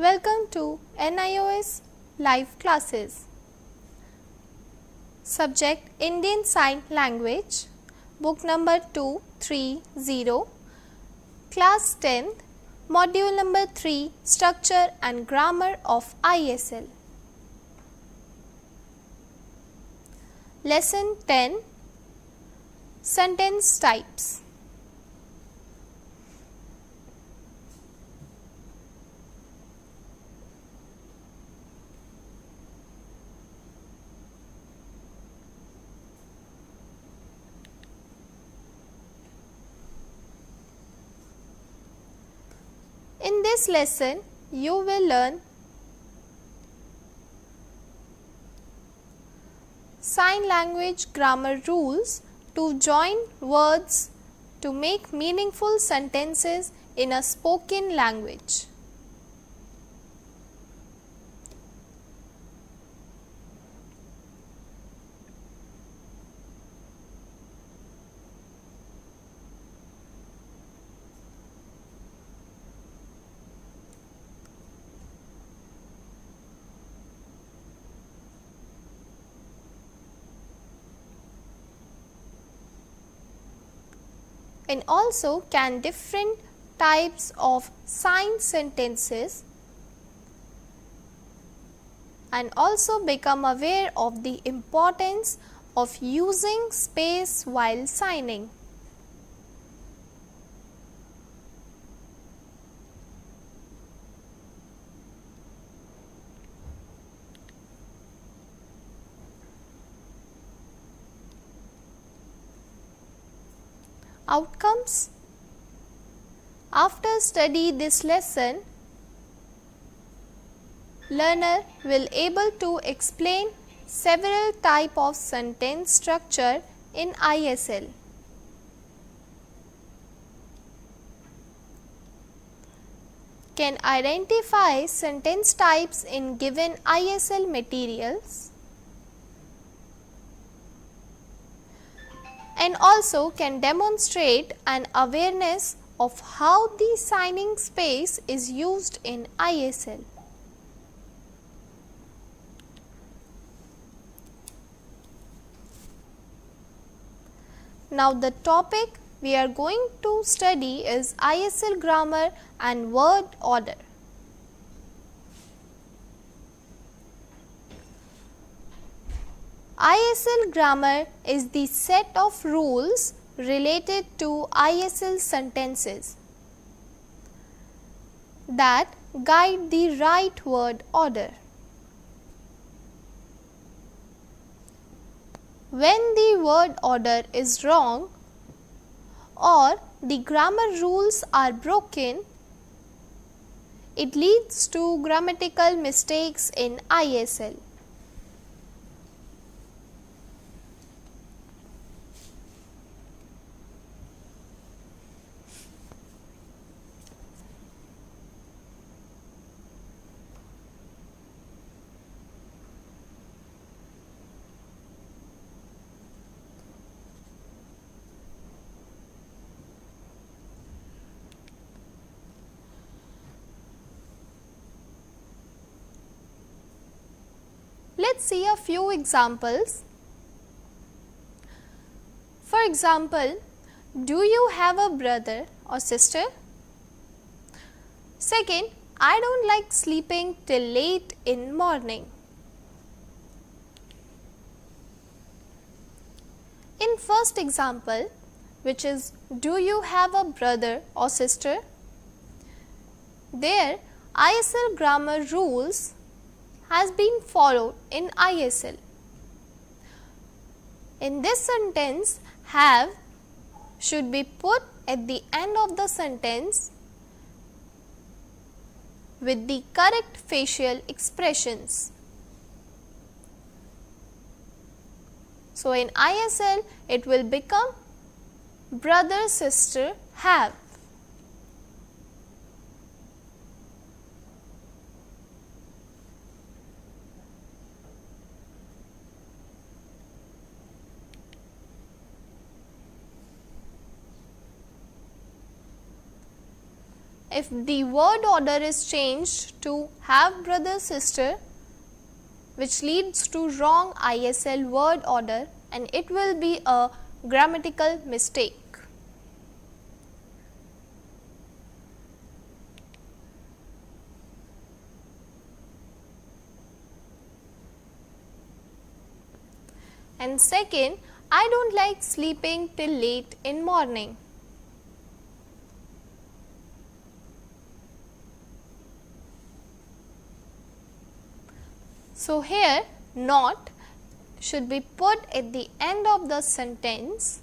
Welcome to NIOS live classes. Subject Indian Sign Language, book number 230, class 10th, module number 3, Structure and Grammar of ISL. Lesson 10, Sentence Types. In this lesson, you will learn sign language grammar rules to join words to make meaningful sentences in a spoken language. And also can different types of sign sentences and also become aware of the importance of using space while signing. Outcomes. After study this lesson, learner will able to explain several type of sentence structure in ISL. Can identify sentence types in given ISL materials. And also can demonstrate an awareness of how the signing space is used in ISL. Now the topic we are going to study is ISL grammar and word order. ISL grammar is the set of rules related to ISL sentences that guide the right word order. When the word order is wrong or the grammar rules are broken, it leads to grammatical mistakes in ISL. Let's see a few examples. For example, do you have a brother or sister? Second, I don't like sleeping till late in morning. In first example, which is do you have a brother or sister? There, ISL grammar rules has been followed in ISL. In this sentence, have should be put at the end of the sentence with the correct facial expressions. So in ISL, it will become brother, sister, have. If the word order is changed to have brother sister, which leads to wrong ISL word order, and it will be a grammatical mistake. And second, I don't like sleeping till late in morning. So here not should be put at the end of the sentence.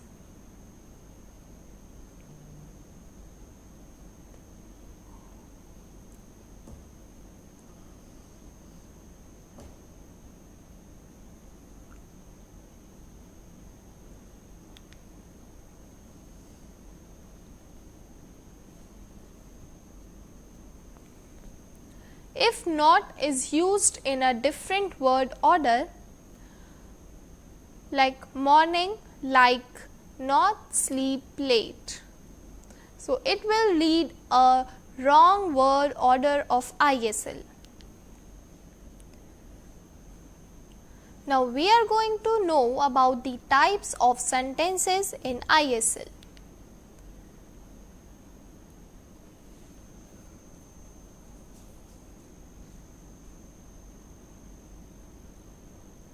If not is used in a different word order, like morning, like not, sleep, late, so it will lead a wrong word order of ISL. Now we are going to know about the types of sentences in ISL.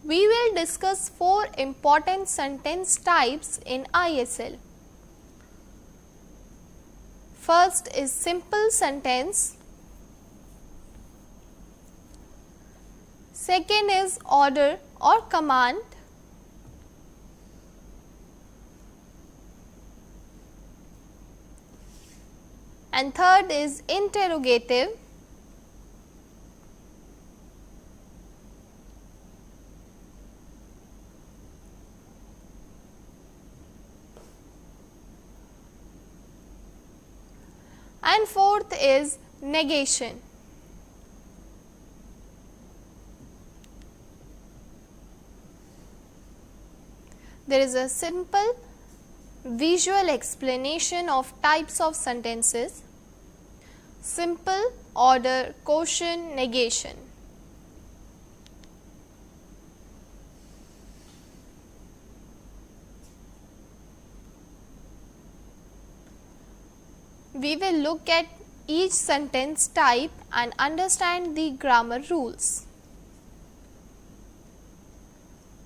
We will discuss 4 important sentence types in ISL. First is simple sentence. Second is order or command. And third is interrogative. And fourth is negation. There is a simple visual explanation of types of sentences: simple, order, quotient, negation. We will look at each sentence type and understand the grammar rules.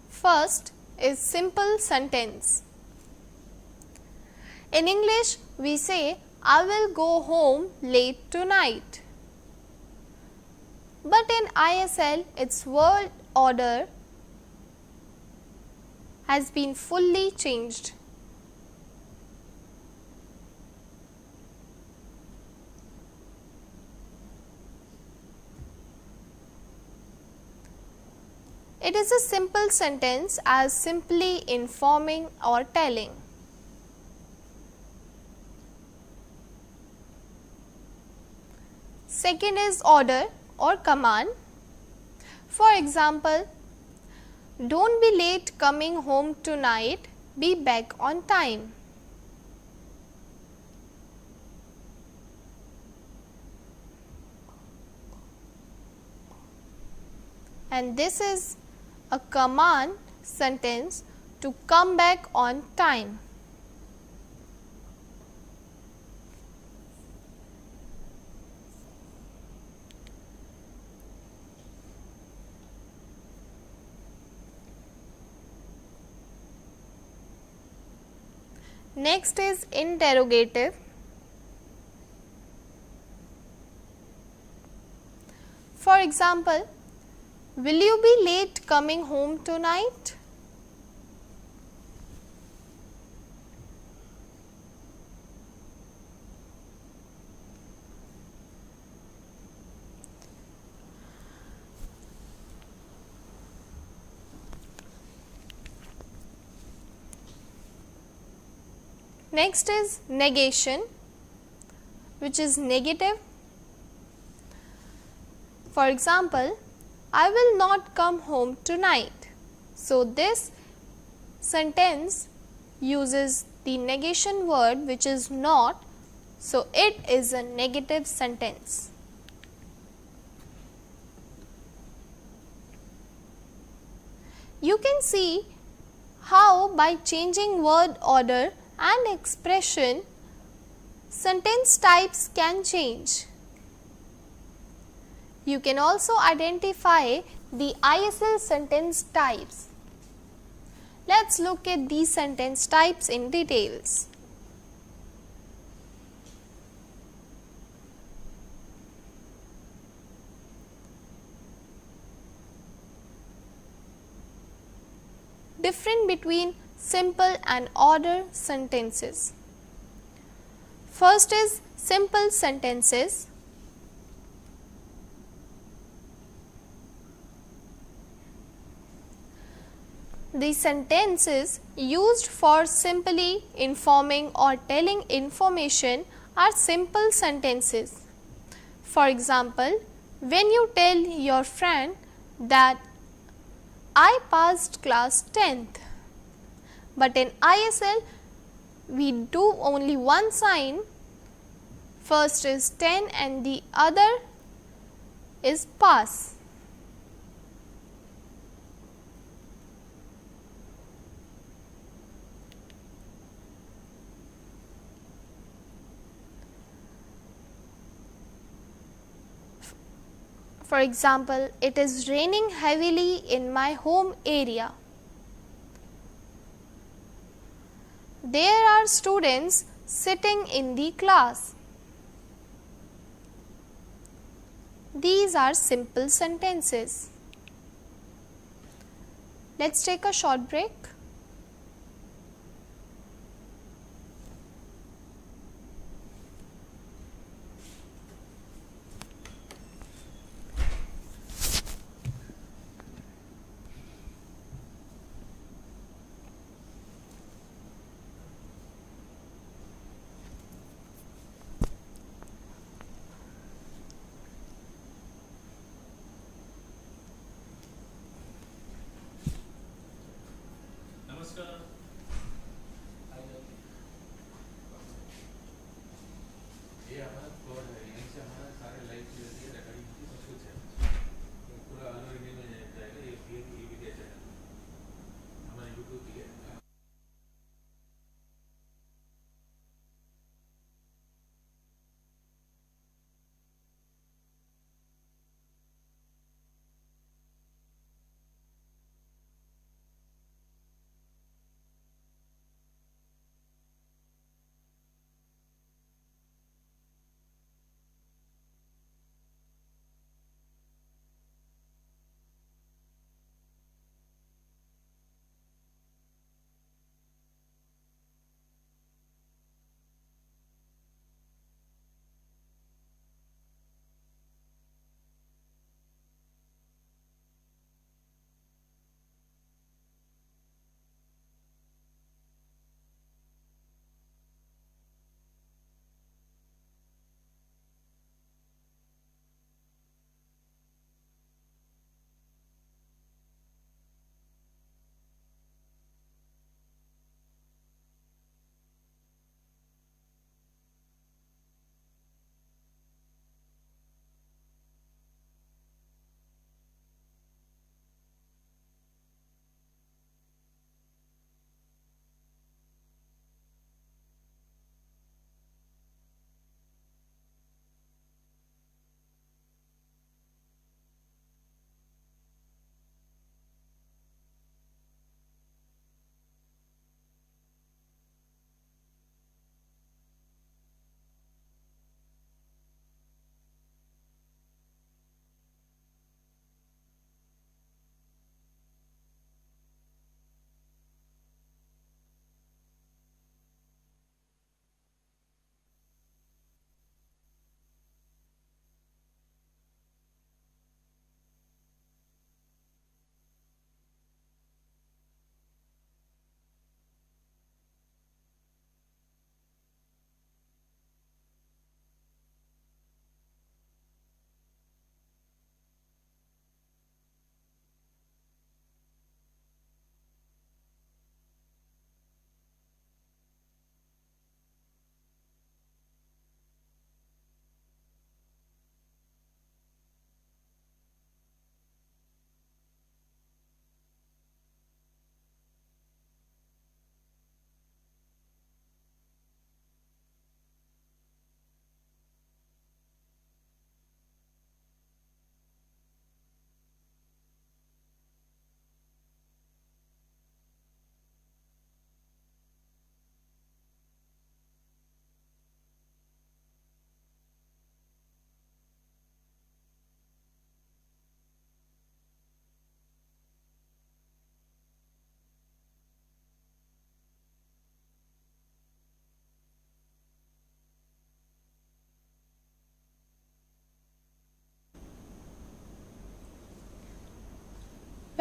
First is simple sentence. In English, we say, I will go home late tonight. But in ISL, its word order has been fully changed. It is a simple sentence as simply informing or telling. Second is order or command. For example, don't be late coming home tonight, be back on time. And this is a command sentence to come back on time. Next is interrogative. For example, will you be late coming home tonight? Next is negation, which is negative. For example, I will not come home tonight. So this sentence uses the negation word, which is not, So it is a negative sentence. You can see how by changing word order and expression, sentence types can change. You can also identify the ISL sentence types. Let's look at these sentence types in details. Difference between simple and order sentences. First is simple sentences. The sentences used for simply informing or telling information are simple sentences. For example, when you tell your friend that I passed class 10th, but in ISL we do only one sign. First is 10 and the other is pass. For example, it is raining heavily in my home area. There are students sitting in the class. These are simple sentences. Let's take a short break.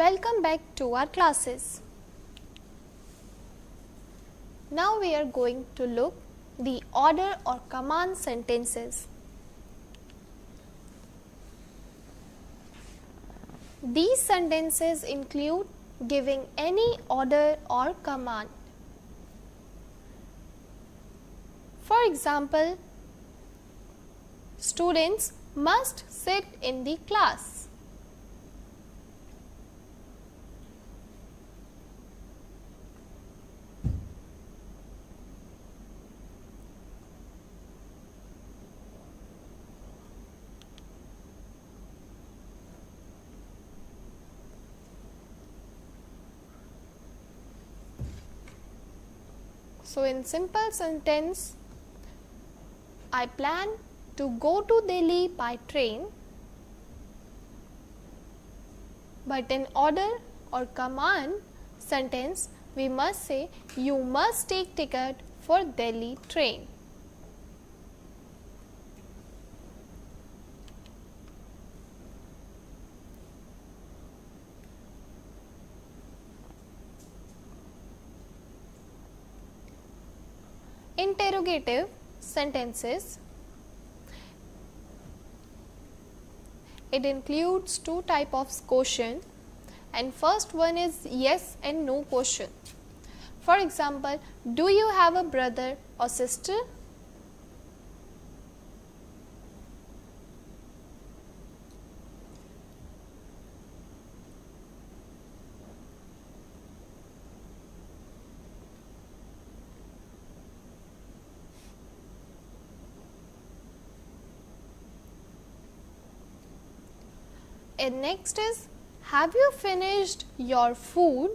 Welcome back to our classes. Now we are going to look the order or command sentences. These sentences include giving any order or command. For example, students must sit in the class. So in simple sentence, I plan to go to Delhi by train. But in order or command sentence, we must say you must take ticket for Delhi train. Interrogative sentences. It includes two types of question, and first one is yes and no question. For example, do you have a brother or sister? And next is, have you finished your food?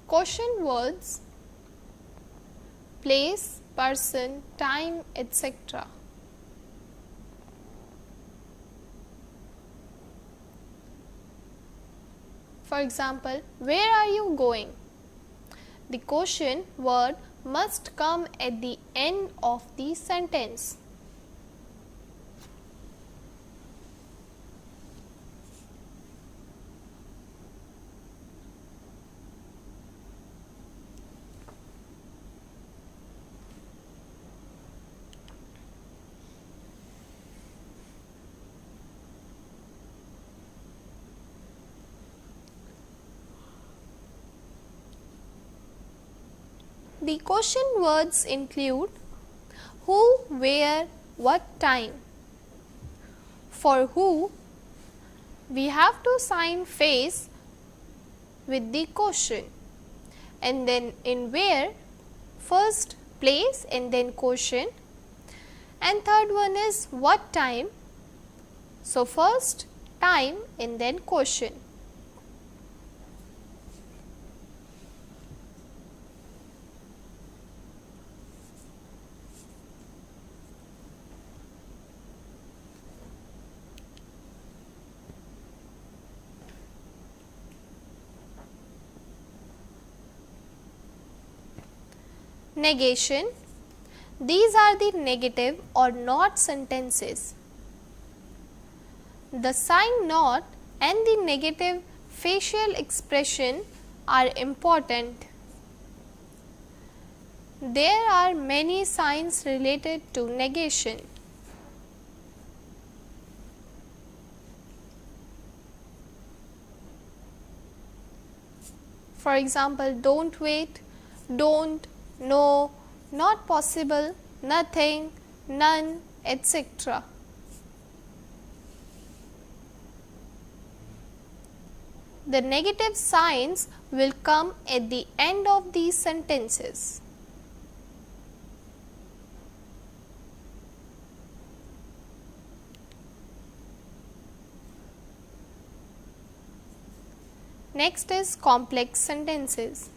Question words, place, person, time, etc. For example, where are you going? The question word must come at the end of the sentence. The question words include who, where, what time. For who, we have to sign face with the question, and then in where, first place and then question, and third one is what time. So first time and then question. Negation. These are the negative or not sentences. The sign not and the negative facial expression are important. There are many signs related to negation. For example, don't wait, don't, no, not possible, nothing, none, etc. The negative signs will come at the end of these sentences. Next is complex sentences.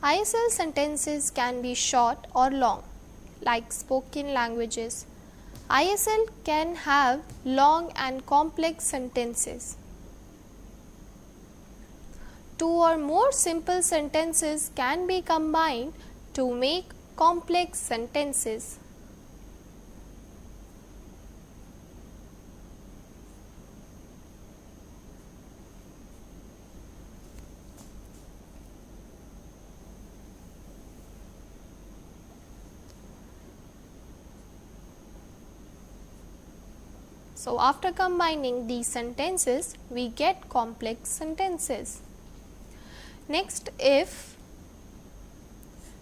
ISL sentences can be short or long, like spoken languages. ISL can have long and complex sentences. Two or more simple sentences can be combined to make complex sentences. So after combining these sentences, we get complex sentences. Next,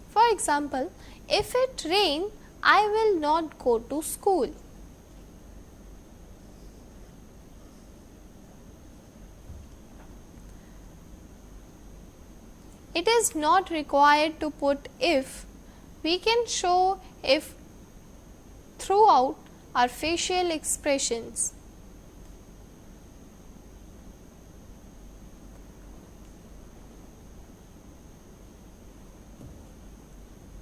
for example, if it rains, I will not go to school. It is not required to put if. We can show if throughout our facial expressions.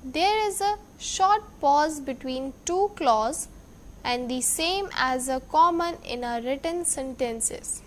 There is a short pause between two clauses and the same as a common in our written sentences.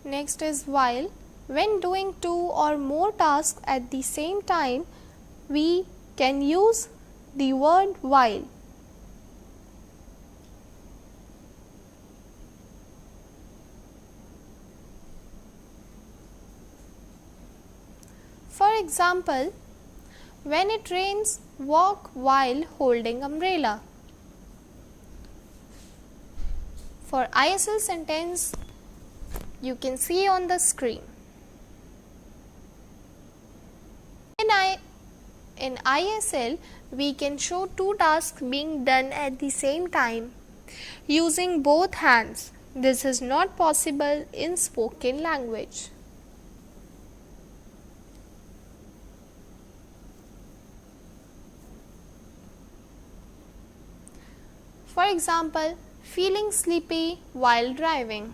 Next is while. When doing two or more tasks at the same time, we can use the word while. For example, when it rains, walk while holding umbrella. For ISL sentence, you can see on the screen. In ISL, we can show two tasks being done at the same time using both hands. This is not possible in spoken language. For example, feeling sleepy while driving.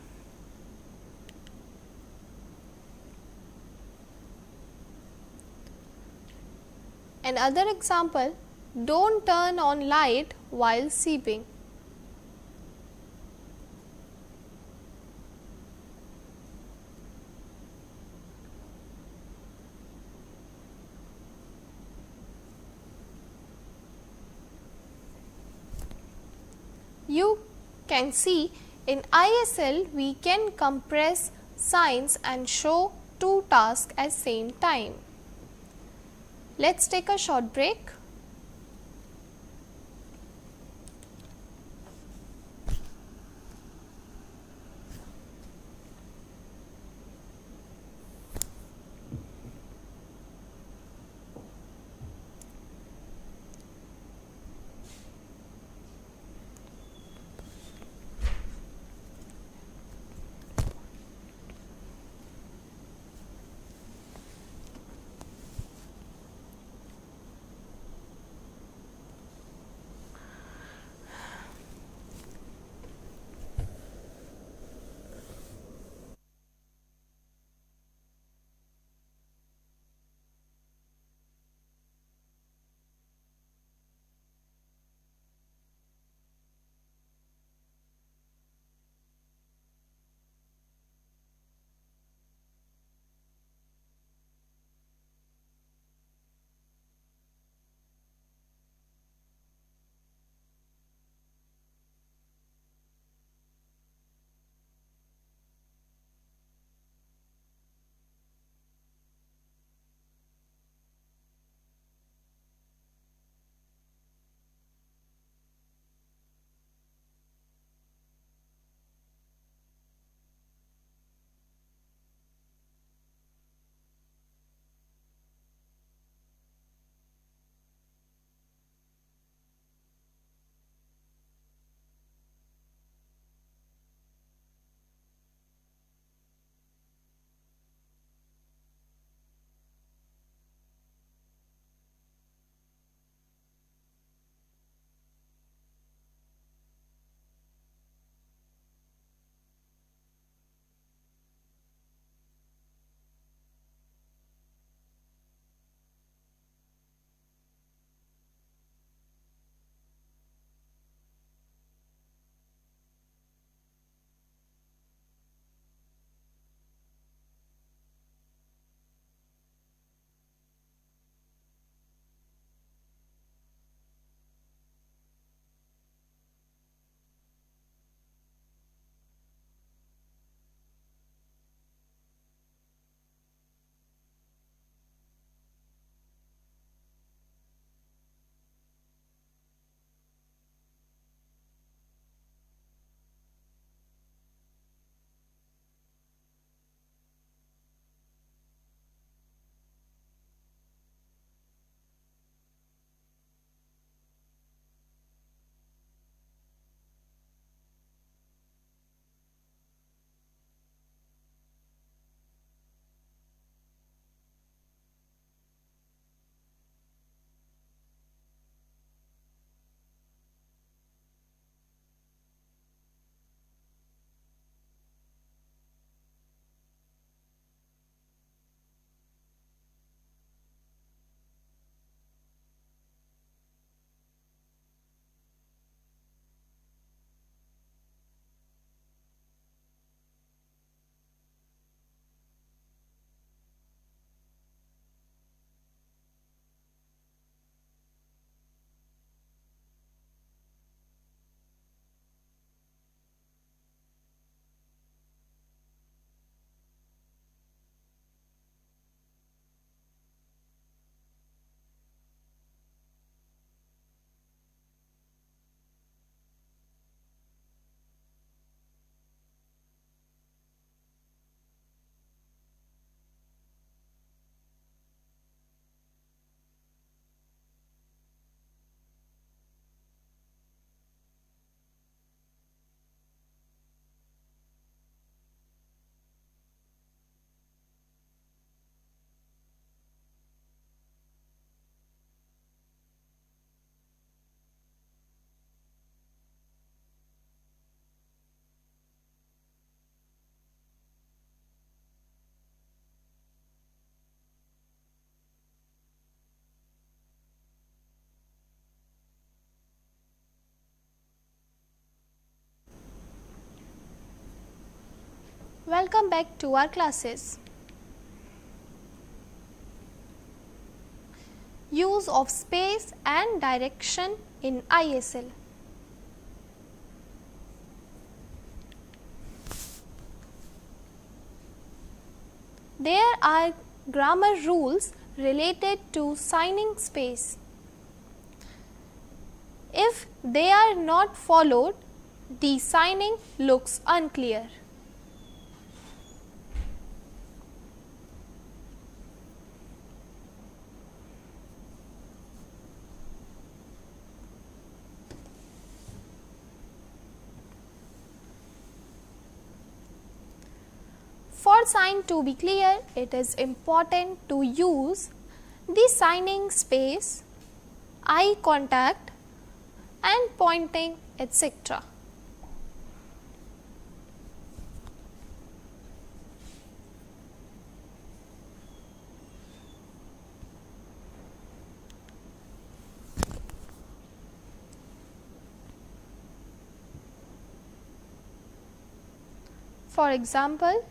Another example, don't turn on light while sleeping. You can see in ISL we can compress signs and show two tasks at same time. Let's take a short break. Welcome back to our classes. Use of space and direction in ISL. There are grammar rules related to signing space. If they are not followed, the signing looks unclear. For sign to be clear, it is important to use the signing space, eye contact and pointing, etc. For example,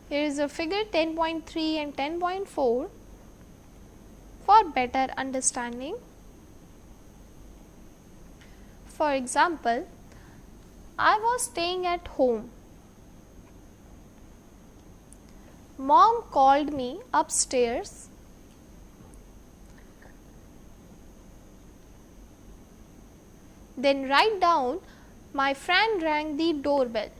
here is a figure 10.3 and 10.4 for better understanding. For example, I was staying at home. Mom called me upstairs. Then write down, my friend rang the doorbell.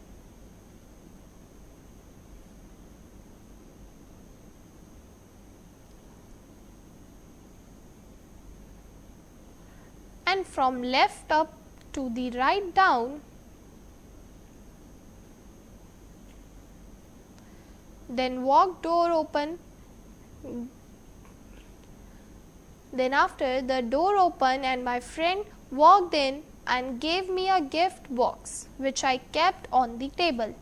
And from left up to the right down, then walk door open, then after the door opened and my friend walked in and gave me a gift box which I kept on the table.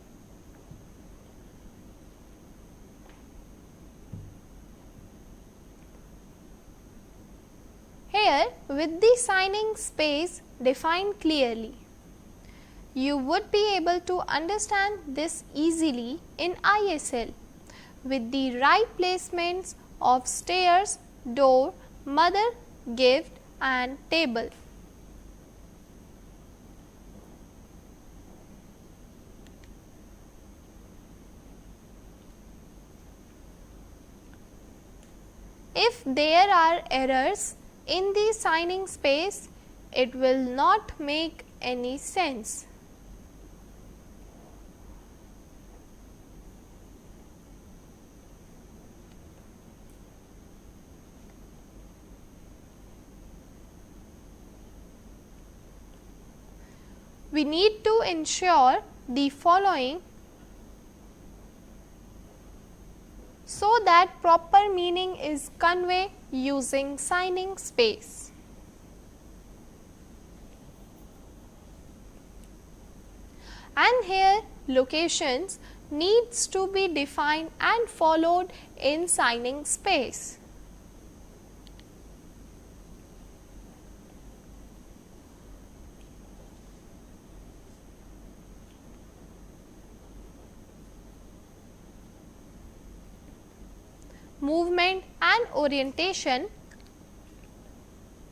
Here, with the signing space defined clearly, you would be able to understand this easily in ISL with the right placements of stairs, door, mother, gift and table. If there are errors in the signing space, it will not make any sense. We need to ensure the following so that proper meaning is conveyed using signing space. And here locations needs to be defined and followed in signing space. Movement and orientation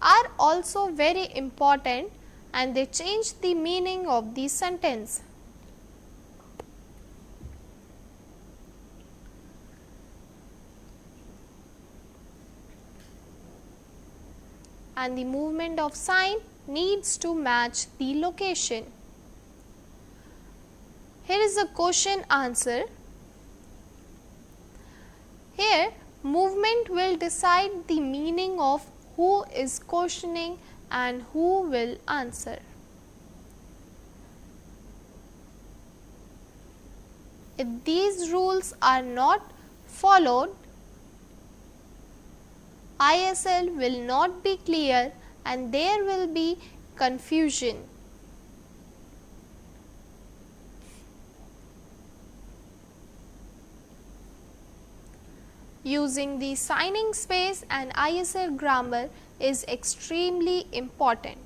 are also very important and they change the meaning of the sentence. And the movement of sign needs to match the location. Here is a question answer. Here, movement will decide the meaning of who is questioning and who will answer. If these rules are not followed, ISL will not be clear and there will be confusion. Using the signing space and ISL grammar is extremely important.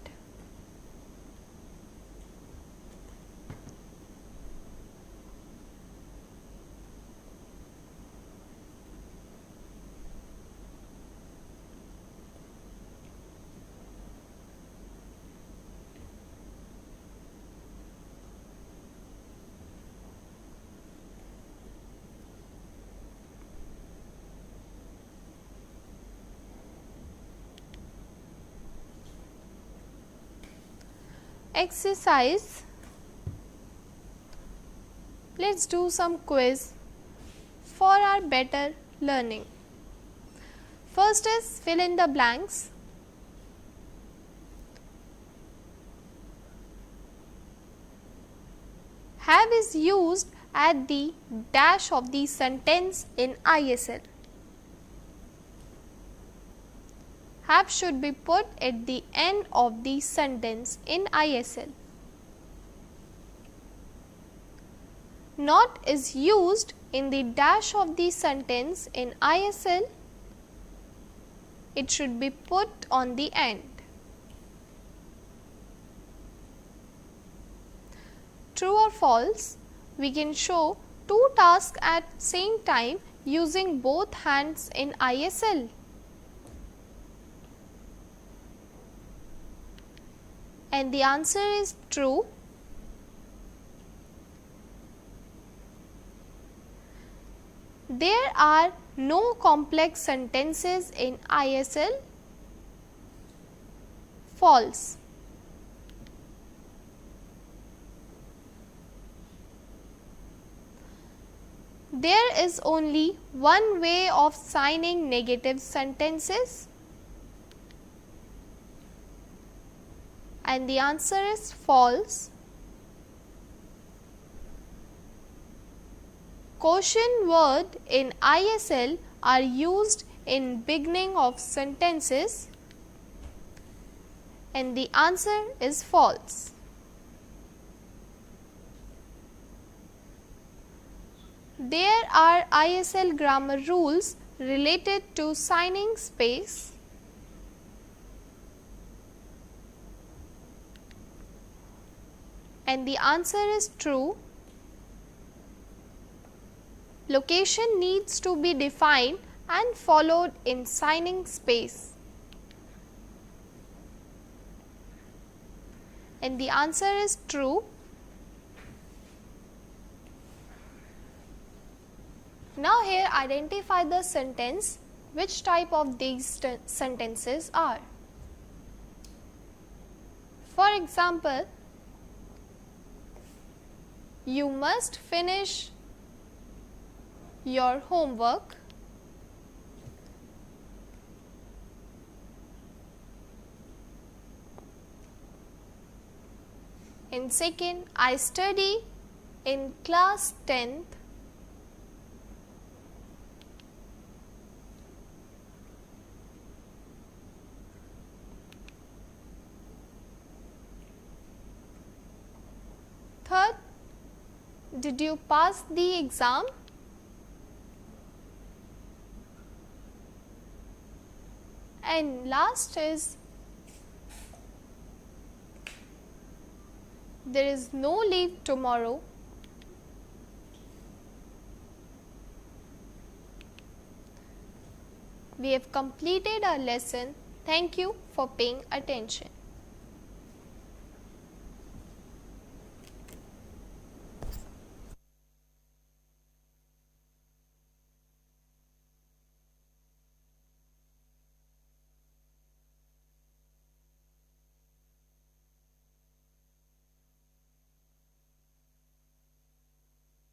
exercise. Let's do some quiz for our better learning. First is fill in the blanks. Have is used at the dash of the sentence in ISL. Have should be put at the end of the sentence in ISL. Not is used in the dash of the sentence in ISL. It should be put on the end. True or false? We can show two tasks at same time using both hands in ISL. And the answer is true. There are no complex sentences in ISL. False. There is only one way of signing negative sentences. And the answer is false. Quotient word in ISL are used in beginning of sentences, and the answer is false. There are ISL grammar rules related to signing space. And the answer is true. Location needs to be defined and followed in signing space. And the answer is true. Now here identify the sentence. Which type of these sentences are? For example, you must finish your homework. In second, I study in class 10th. Third, did you pass the exam? And last is, there is no leave tomorrow. We have completed our lesson. Thank you for paying attention.